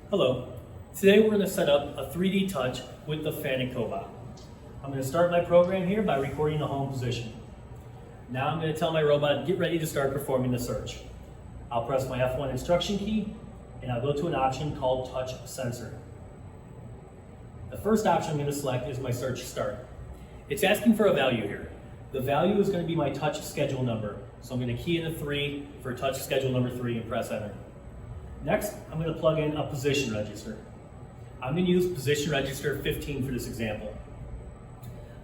Hello. Today we're going to set up a 3D touch with the Fanuc Cobot. I'm going to start my program here by recording the home position. Now I'm going to tell my robot, get ready to start performing the search. I'll press my F1 instruction key and I'll go to an option called Touch Sensor. The first option I'm going to select is my search start. It's asking for a value here. The value is going to be my touch schedule number. So I'm going to key in a 3 for touch schedule number 3 and press enter. Next, I'm going to plug in a position register. I'm going to use position register 15 for this example.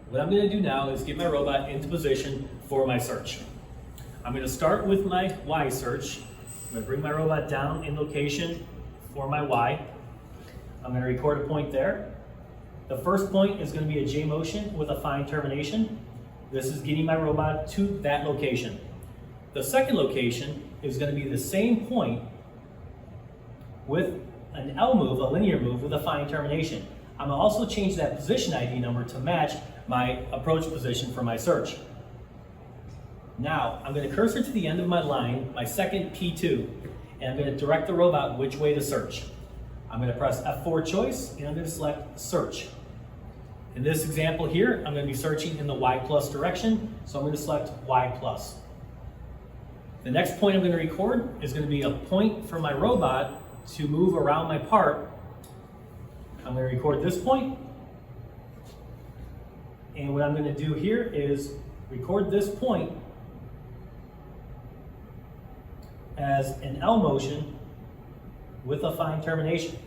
What I'm going to do now is get my robot into position for my search. I'm going to start with my Y search. I'm going to bring my robot down in location for my Y. I'm going to record a point there. The first point is going to be a J motion with a fine termination. This is getting my robot to that location. The second location is going to be the same point with an L move, a linear move with a fine termination. I'm going to also change that position ID number to match my approach position for my search. Now, I'm going to cursor to the end of my line, my second P2, and I'm going to direct the robot which way to search. I'm going to press F4 choice, and I'm going to select search. In this example here, I'm going to be searching in the Y plus direction, so I'm going to select Y plus. The next point I'm going to record is going to be a point for my robot to move around my part. I'm going to record this point. And what I'm going to do here is record this point as an L motion with a fine termination.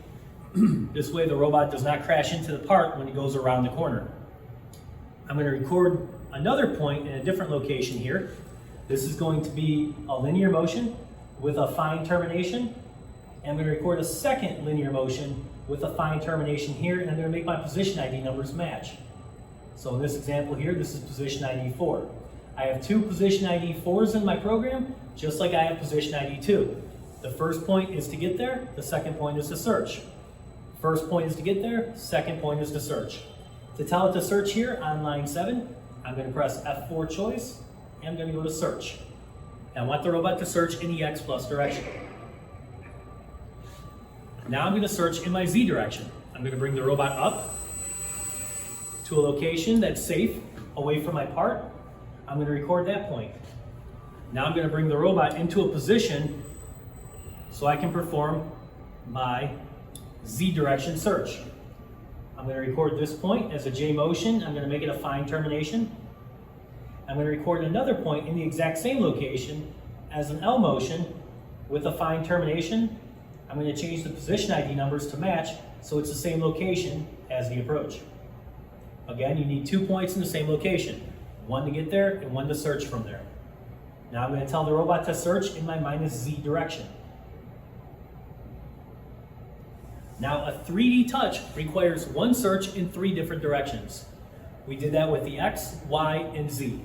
This way the robot does not crash into the part when it goes around the corner. I'm going to record another point in a different location here. This is going to be a linear motion with a fine termination. And I'm going to record a second linear motion with a fine termination here, and I'm going to make my position ID numbers match. So in this example here, this is position ID 4. I have two position ID 4s in my program, just like I have position ID 2. The first point is to get there, the second point is to search. First point is to get there, second point is to search. To tell it to search here on line 7, I'm going to press F4 choice, and I'm going to go to search. And I want the robot to search in the X plus direction. Now I'm going to search in my Z direction. I'm going to bring the robot up to a location that's safe, away from my part. I'm going to record that point. Now I'm going to bring the robot into a position so I can perform my Z direction search. I'm going to record this point as a J motion. I'm going to make it a fine termination. I'm going to record another point in the exact same location as an L motion with a fine termination. I'm going to change the position ID numbers to match so it's the same location as the approach. Again, you need 2 points in the same location, one to get there and one to search from there. Now I'm going to tell the robot to search in my -Z direction. Now a 3D touch requires one search in 3 different directions. We did that with the X, Y, and Z.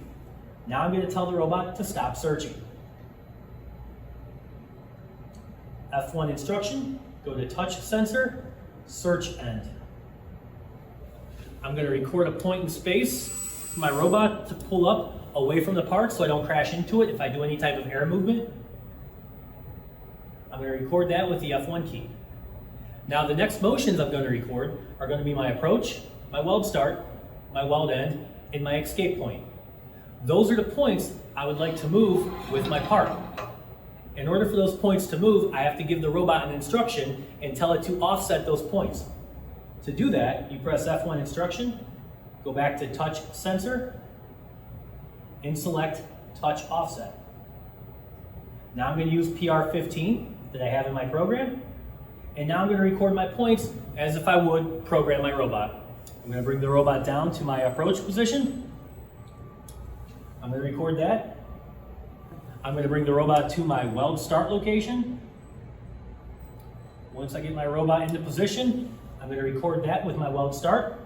Now I'm going to tell the robot to stop searching. F1 instruction, go to touch sensor, search end. I'm going to record a point in space for my robot to pull up away from the part so I don't crash into it if I do any type of air movement. I'm going to record that with the F1 key. Now the next motions I'm going to record are going to be my approach, my weld start, my weld end, and my escape point. Those are the points I would like to move with my part. In order for those points to move, I have to give the robot an instruction and tell it to offset those points. To do that, you press F1 instruction, go back to touch sensor, and select touch offset. Now I'm going to use PR15 that I have in my program, and now I'm going to record my points as if I would program my robot. I'm going to bring the robot down to my approach position. I'm going to record that. I'm going to bring the robot to my weld start location. Once I get my robot into position, I'm going to record that with my weld start.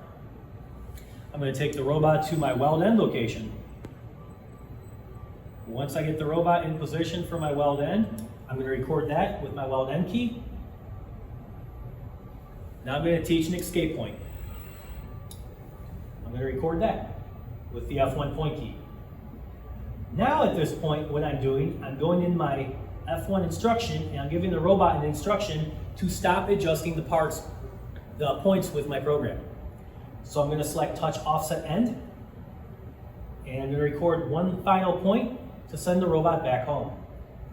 I'm going to take the robot to my weld end location. Once I get the robot in position for my weld end, I'm going to record that with my weld end key. Now I'm going to teach an escape point. I'm going to record that with the F1 point key. Now at this point, what I'm doing, I'm going in my F1 instruction, and I'm giving the robot an instruction to stop adjusting the points with my program. So I'm going to select touch offset end, and I'm going to record one final point to send the robot back home.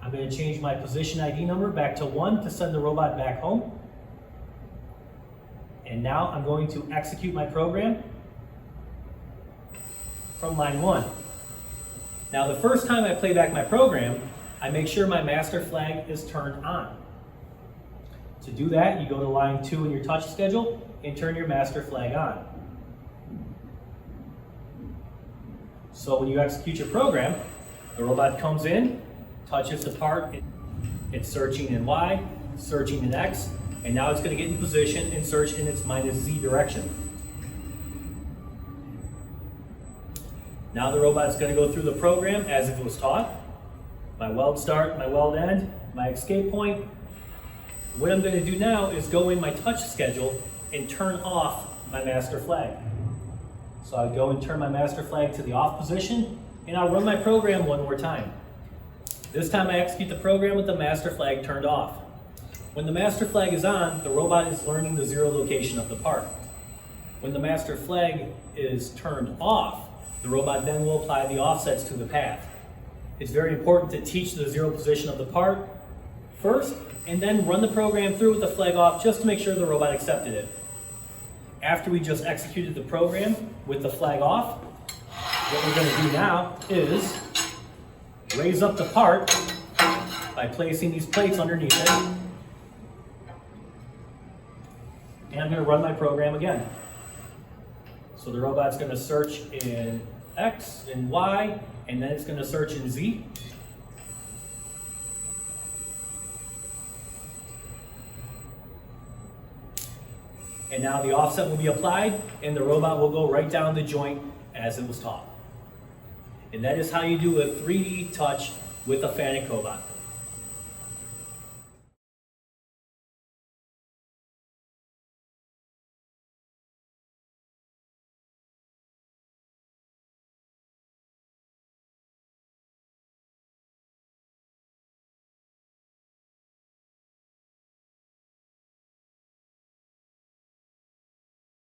I'm going to change my position ID number back to 1 to send the robot back home. And now I'm going to execute my program from line 1. Now the first time I play back my program, I make sure my master flag is turned on. To do that, you go to line 2 in your touch schedule and turn your master flag on. So when you execute your program, the robot comes in, touches the part, it's searching in Y, searching in X, and now it's going to get in position and search in its -Z direction. Now the robot's going to go through the program as if it was taught. My weld start, my weld end, my escape point. What I'm going to do now is go in my touch schedule and turn off my master flag. So I go and turn my master flag to the off position, and I'll run my program one more time. This time I execute the program with the master flag turned off. When the master flag is on, the robot is learning the zero location of the part. When the master flag is turned off, the robot then will apply the offsets to the path. It's very important to teach the zero position of the part first, and then run the program through with the flag off just to make sure the robot accepted it. After we just executed the program with the flag off, what we're going to do now is raise up the part by placing these plates underneath it. And I'm going to run my program again. So the robot's going to search in X and Y, and then it's going to search in Z. And now the offset will be applied, and the robot will go right down the joint as it was taught. And that is how you do a 3D touch with a Fanuc Cobot.